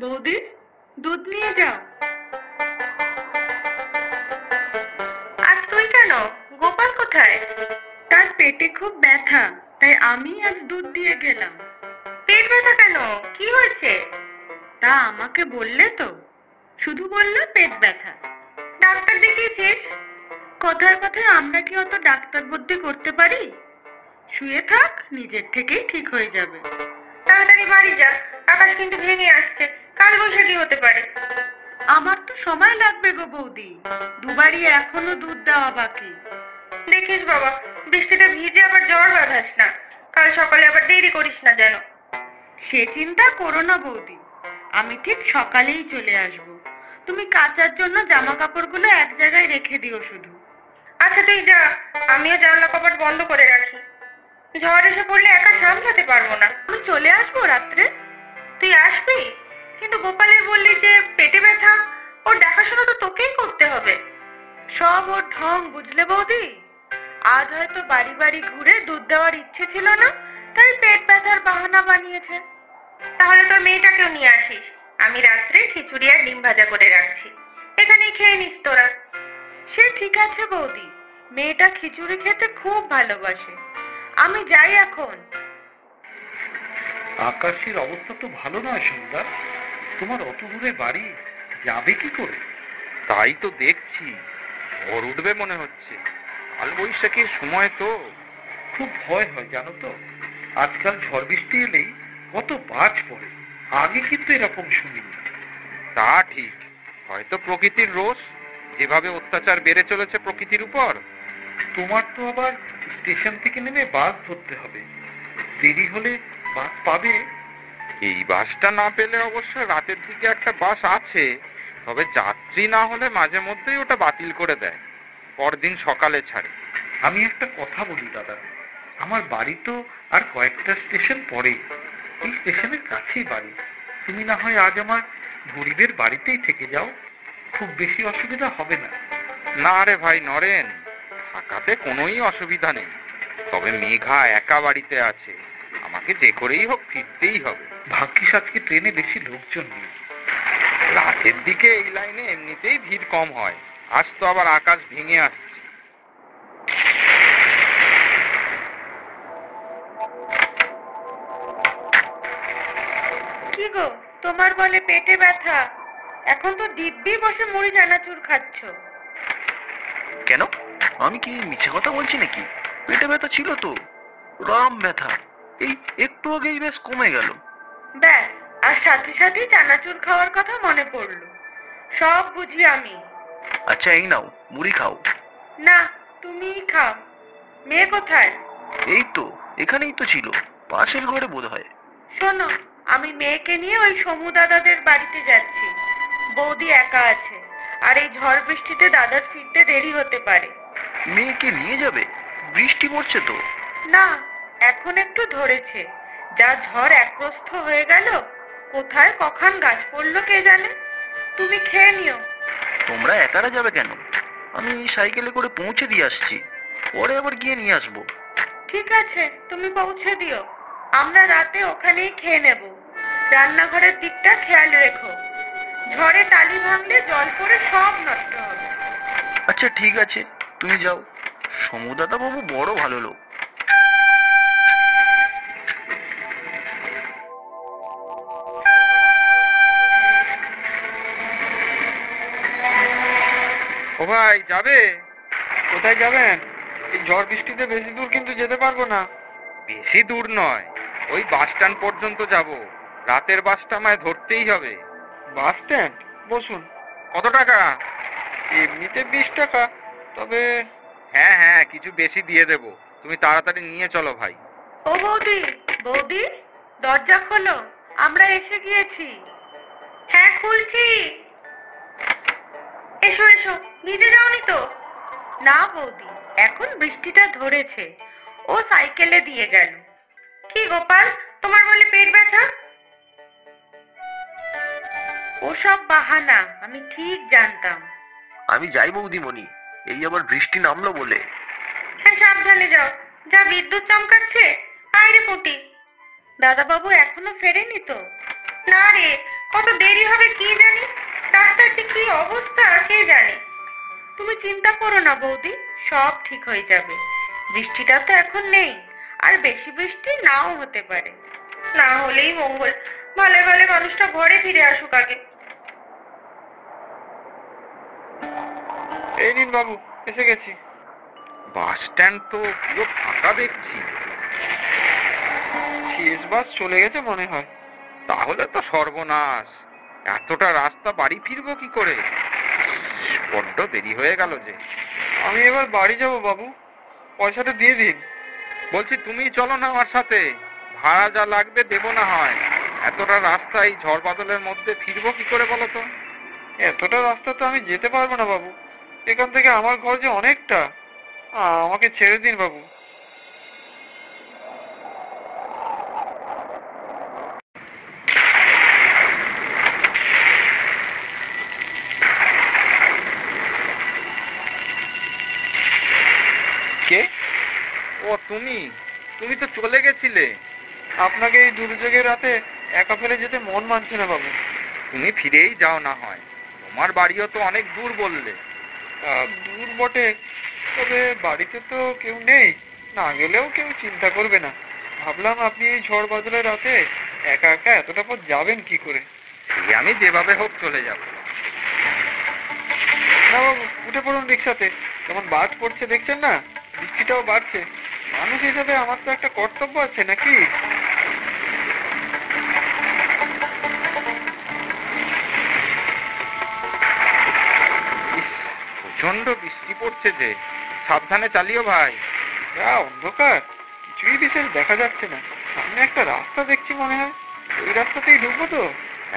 বৌদি, দুধ নিয়ে যাও। আজ তুই কেন? গোপাল কোথায়? তার পেটে খুব ব্যথা, তাই আমি আজ দুধ দিয়ে গেলাম। পেট ব্যথা কেন? কি হয়েছে? তা আমাকে বললে তো, শুধু বললে পেট ব্যথা। ডাক্তার দেখিয়েছিস? কথায় কথায় আমরা কি অত ডাক্তার বুদ্ধি করতে পারি? শুয়ে থাক, নিজের থেকেই ঠিক হয়ে যাবে। তাড়াতাড়ি বাড়ি যা, আকাশ কিন্তু ভেঙে আসছে, কাল বৈশাখী হতে পারে। আমার তো সময় লাগবে গো বৌদি, দুবারই এখনো দুধ দেওয়া বাকি। দেখিস বাবা, বৃষ্টিতে ভিজে আবার জ্বর বাঁধাস না, কাল সকালে আবার দেরি করিস না যেন। সে চিন্তা করো না বৌদি, আমি ঠিক সকালেই চলে আসব। তুমি কাচার জন্য জামা কাপড়গুলো এক জায়গায় রেখে দিও শুধু। আচ্ছা তুই যা, আমিও জানলা কপাট বন্ধ করে রাখি। ঝড় এসে পড়লে একা সামলাতে পারবো না। আমি চলে আসবো রাত্রে। তুই আসবি, কিন্তু গোপালের বললি যে পেটে ব্যথা, ওর দেখাশোনা তো তোকেই করতে হবে। সব ওর ঢং, বুঝলে বৌদি? আজ হয়তো বাড়ি বাড়ি ঘুরে দুধ দেওয়ার ইচ্ছে ছিল না, তাই পেট ব্যথার বাহানা বানিয়েছে। তাহলে তোর মেয়েটাকেও নিয়ে আসিস, আমি রাত্রে খিচুড়ি আর ডিম ভাজা করে রাখছি, এখানেই খেয়ে নিস তোরা। সে ঠিক আছে বৌদি, মেয়েটা খিচুড়ি খেতে খুব ভালোবাসে। আমি যাই এখন। আকাশের অবস্থা তো ভালো নয় সন্ধ্যা, তোমার অত দূরে বাড়ি, যাবে কি করে? তাই তো দেখছি, ঝড় উঠবে মনে হচ্ছে, কাল বৈশাখীর সময় তো। খুব ভয় হয় জানো তো, আজকাল ঝড় বৃষ্টি এলেই কত বাজ পড়ে, আগে কিন্তু এরকম শুনিনি। তা ঠিক, হয়তো প্রকৃতির রোষ, যেভাবে অত্যাচার বেড়ে চলেছে প্রকৃতির উপর। তোমার তো আবার স্টেশন থেকে নেমে বাস ধরতে হবে, দেরি হলে বাস পাবে? এই বাসটা না পেলে অবশ্য রাতের দিকে একটা বাস আছে, তবে যাত্রী না হলে মাঝে মধ্যেই ওটা বাতিল করে দেয়, পরদিন সকালে ছাড়ে। আমি একটা কথা বলি দাদা, আমার বাড়ি তো আর কয়েকটা স্টেশন পরে, এই স্টেশনের কাছেই বাড়ি। তুমি না হয় আজ আমার গরিবের বাড়িতেই থেকে যাও, খুব বেশি অসুবিধা হবে না। না রে ভাই নরেন, থাকাতে কোনোই অসুবিধা নেই, তবে মেঘা একা বাড়িতে আছে, আমাকে যে করেই হোক ফিরতেই হবে। ভাগ্যিস আজকে ট্রেনে বেশি লোকজন নেই। রাতের দিকে এই লাইনে এমনিতেই ভিড় কম হয়, আজ তো আবার আকাশ ভেঙে আসছে। কি গো, তোমার বলে পেটে ব্যথা, এখন তো দিব্যি বসে মুড়ি চানাচুর খাচ্ছ। কেন, আমি কি মিছে কথা বলছি নাকি? পেটে ব্যথা ছিল তো, রাম ব্যথা, এই একটু আগেই বেশ কমে গেল। ব্যাস, আর সাথে সাথে চানাচুর খাওয়ার কথা মনে পড়লো। সব বুঝি আমি। আচ্ছা এই নাও, মুড়ি খাও। না, তুমিই খাও। মেয়ে কোথায়? এই তো এখানেই তো ছিল, পাশের ঘরে বোধ হয়। শোনো, আমি মেয়েকে নিয়ে ওই সমু দাদাদের বাড়িতে যাচ্ছি। বৌদি একা আছে, আর এই ঝড় বৃষ্টিতে দাদার ফিরতে দেরি হতে পারে। মেয়েকে নিয়ে যাবে? বৃষ্টি পড়ছে তো। না, এখন একটু ধরেছে, যা ঝড় একপ্রস্থ হয়ে গেল, কোথায় কখন গাছ পড়লো কে জানে। তুমি খেয়ে নিও। তোমরা একারা যাবে কেন? আমি সাইকেলে করে পৌঁছে দিয়ে আসছি, পরে আবার গিয়ে নিয়ে আসবো। ঠিক আছে, তুমি পৌঁছে দিও, আমরা রাতে ওখানেই খেয়ে নেব। রান্নাঘরের দিকটা খেয়াল রেখো, ঝড়ে টালি ভাঙলে জল পড়ে সব নষ্ট হবে। আচ্ছা ঠিক আছে, তুমি যাও। সমুদাদা বাবু বড় ভালো লোক। ও ভাই, যাবে? কোথায় যাবেন? এই ঝড় বৃষ্টিতে বেশি দূর কিন্তু যেতে পারবো না। বেশি দূর নয়, ওই বাস স্ট্যান্ড পর্যন্ত যাব, রাতের বাসটা আমায় ধরতেই হবে। Bus stand? বসুন। কত টাকা? এমনিতে 20 টাকা, তবে হ্যাঁ হ্যাঁ, কিছু বেশি দিয়ে দেব, তুমি তাড়াতাড়ি নিয়ে চলো ভাই। ও বৌদি, বৌদি, দরজা খোলো, আমরা এসে গিয়েছি। হ্যাঁ খুলছি। এসো এসো, ভিজে যাওনি তো? না বৌদি, এখন বৃষ্টিটা ধরেছে, ও সাইকেলে দিয়ে গেল। কি গোপাল, তোমার বলে পেট ব্যথা? ওসব বাহানা, আমি ঠিক জানতাম। আমি যাই বৌদিমণি, এই আবার বৃষ্টি নামলো বলে। হ্যাঁ সাবধানে যাও, যা বিদ্যুৎ চমকাচ্ছে। আয় রে পুটি। দাদাবাবু এখনো ফেরেনি তো? না রে, কত দেরি হবে কি জানি, রাস্তার যে কি অবস্থা কে জানে। তুমি চিন্তা করো না বৌদি, সব ঠিক হয়ে যাবে। বৃষ্টিটা তো এখন নেই, আর বেশি বৃষ্টি নাও হতে পারে। না হলেই মঙ্গল, ভালো ভালো মানুষটা ঘরে ফিরে আসুক আগে। এই নিন বাবু, এসে গেছি। বাস স্ট্যান্ড তো পুরো ফাঁকা দেখছি। শেষ বাস চলে গেছে মনে হয়। তাহলে তো সর্বনাশ, এতটা রাস্তা বাড়ি ফিরবো কি করে? বড্ড দেরি হয়ে গেল যে। আমি এবার বাড়ি যাব বাবু, পয়সাটা দিয়ে দিন। বলছি তুমি চলো না আমার সাথে, ভাড়া যা লাগবে দেবো না হয়। এতটা রাস্তা এই ঝড় বাদলের মধ্যে ফিরবো কি করে বলো তো? এতটা রাস্তা তো আমি যেতে পারবো না বাবু, এখান থেকে আমার ঘর যে অনেকটা। আমাকে ছেড়ে দিন বাবু। কে? ও তুমি তুমি তো চলে গেছিলে। আপনাকে এই দুর্যোগের রাতে একা ফেলে যেতে মন মানছে না বাবু। তুমি ফিরেই যাও না হয়, তোমার বাড়িও তো অনেক দূর বললে। দূর বটে, তবে বাড়িতে তো কেউ নেই, না গেলেও কেউ চিন্তা করবে না। ভাবলাম আপনি এই ঝড় বাদলের রাতে একা একা এতটা পথ যাবেন কি করে। সে আমি যেভাবে হোক চলে যাব। না বাবু, উঠে পড়ুন রিক্সাতে, যেমন বাস পড়ছে দেখছেন না, বৃষ্টিটাও বাড়ছে। মানুষ হিসাবে আমার তো একটা কর্তব্য আছে নাকি? প্রচন্ড বৃষ্টি পড়ছে যে, সাবধানে চালিও ভাই। যা অন্ধকার, কিছুই বিশেষ দেখা যাচ্ছে না। সামনে একটা রাস্তা দেখছি মনে হয়, ওই রাস্তাতেই ঢুকবো তো।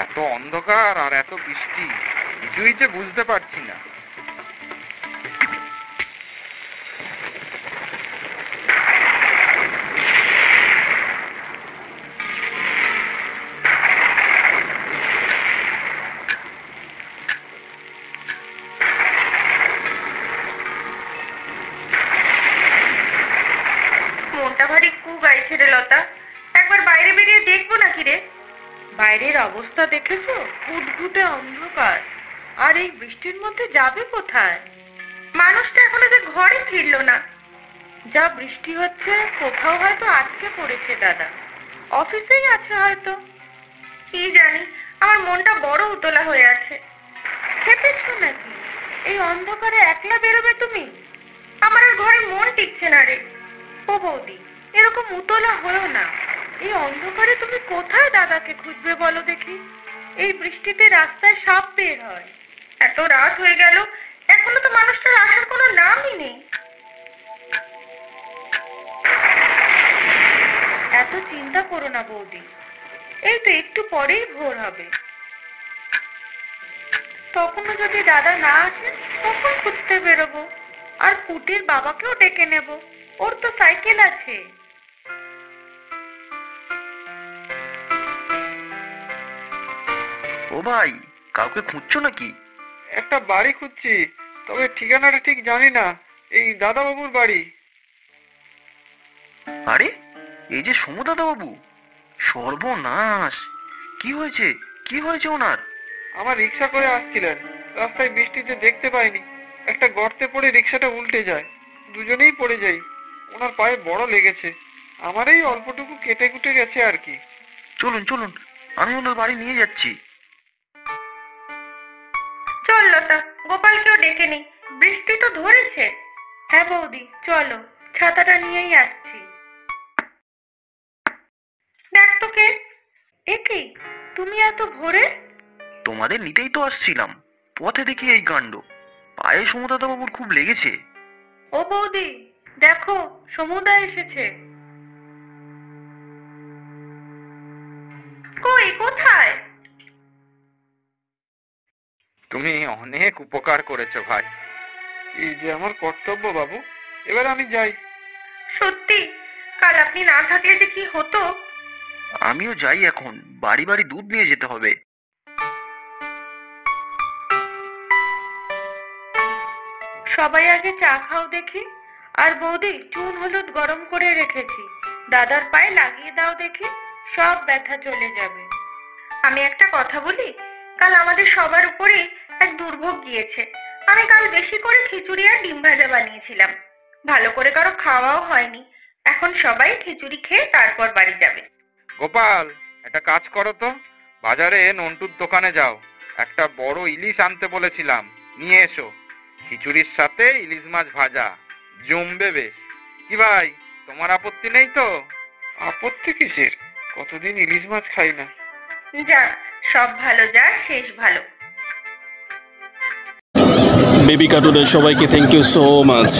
এত অন্ধকার আর এত বৃষ্টি, কিছুই যে বুঝতে পারছি না। মনটা ভারী কু গাইছে রে লতা, একবার বাইরে বেরিয়ে দেখবো নাকি রে? বাইরের অবস্থা দেখেছো? ঘুটঘুটে অন্ধকার, আর এই বৃষ্টির মধ্যে যাবে কোথায়? মানুষটা এখনো যে ঘরে ফিরলো না। যা বৃষ্টি হচ্ছে, কোথাও হয়তো আটকে পড়েছে দাদা, অফিসেই আছে হয়তো। কি জানি, আমার মনটা বড় উতলা হয়ে আছে। খেপেছো নাকি? এই অন্ধকারে একলা বেরোবে তুমি? আমার আর ঘরে মন টিকছে না রে। ও বৌদি, এরকম উতলা হয়েও না। এই অন্ধকারে তুমি কোথায় দাদাকে খুঁজবে বলো দেখি? এই বৃষ্টিতে রাস্তায় সাপ বের হয়। এত রাত হয়ে গেল, এখনো তো মানুষটার আসার কোনো নামই নেই। এত চিন্তা করো না বৌদি, এই তো একটু পরেই ভোর হবে। তখনও যদি দাদা না আসে, তখন খুঁজতে বেরোবো। আর পুটির বাবাকেও ডেকে নেব, ওর তো সাইকেল আছে। ও ভাই, কাউকে খুঁজছো নাকি? একটা বাড়ি খুঁজছি, তবে ঠিকানাটা ঠিক জানি না। এই দাদা বাবুর বাড়ি। আরে, এই যে সমুদাদা বাবু, সর্বনাশ! কি হয়েছে, কি হয়েছে ওনার? আমার রিক্সা করে আসছিলেন, রাস্তায় বৃষ্টিতে দেখতে পাইনি, একটা গর্তে পড়ে রিক্সাটা উল্টে যায়, দুজনেই পড়ে যাই। ওনার পায়ে বড় লেগেছে, আমার এই অল্পটুকু কেটে কুটে গেছে আর কি। চলুন চলুন, আমি ওনার বাড়ি নিয়ে যাচ্ছি। চল লতা, গোপালকেও ডেকে নি, বৃষ্টি তো ধরেছে। হ্যাঁ বৌদি, চলো, ছাতাটা নিয়েই আসছি। দেখ তো কে? এ কি, তুমি এত ভোরে? তোমাদের নিতেই তো আসছিলাম, পথে দেখি এই কাণ্ড। পায়ে সমুদাদা বাবুর খুব লেগেছে। ও বৌদি, দেখো সমুদা এসেছে। কই, কোথায়? তুমি অনেক উপকার করেছো ভাই। এই যে আমার কর্তব্য বাবু, এবার আমি যাই। সত্যি, কাল আপনি না থাকলে যে কি হতো। আমিও যাই এখন, বাড়ি বাড়ি দুধ নিয়ে যেতে হবে। সবাই আগে চা খাও দেখি। আর বৌদি, চুন হলুদ গরম করে রেখেছি, দাদার পায়ে লাগিয়ে দাও দেখি, সব ব্যথা চলে যাবে। আমি একটা কথা বলি, কাল আমাদের সবার উপরে এক দুর্ভোগ গিয়েছে। আমি কাল বেশি করে খিচুড়ি আর ডিম ভাজা বানিয়েছিলাম, ভালো করে কারো খাওয়াও হয়নি। এখন সবাই খিচুড়ি খেয়ে তারপর বাড়ি যাবে। গোপাল, একটা কাজ করো তো, বাজারে নন্টুর দোকানে যাও, একটা বড় ইলিশ আনতে বলেছিলাম, নিয়ে এসো। খিচুড়ির সাথে ইলিশ মাছ ভাজা জমবে বেশ। কি ভাই, তোমার আপত্তি নেই তো? আপত্তি কিসের? কতদিন ইলিশ মাছ খাই না। যা, সব ভালো যা শেষ ভালো। বেবি কার্টুনের সবাইকে থ্যাংক ইউ সো মাচ।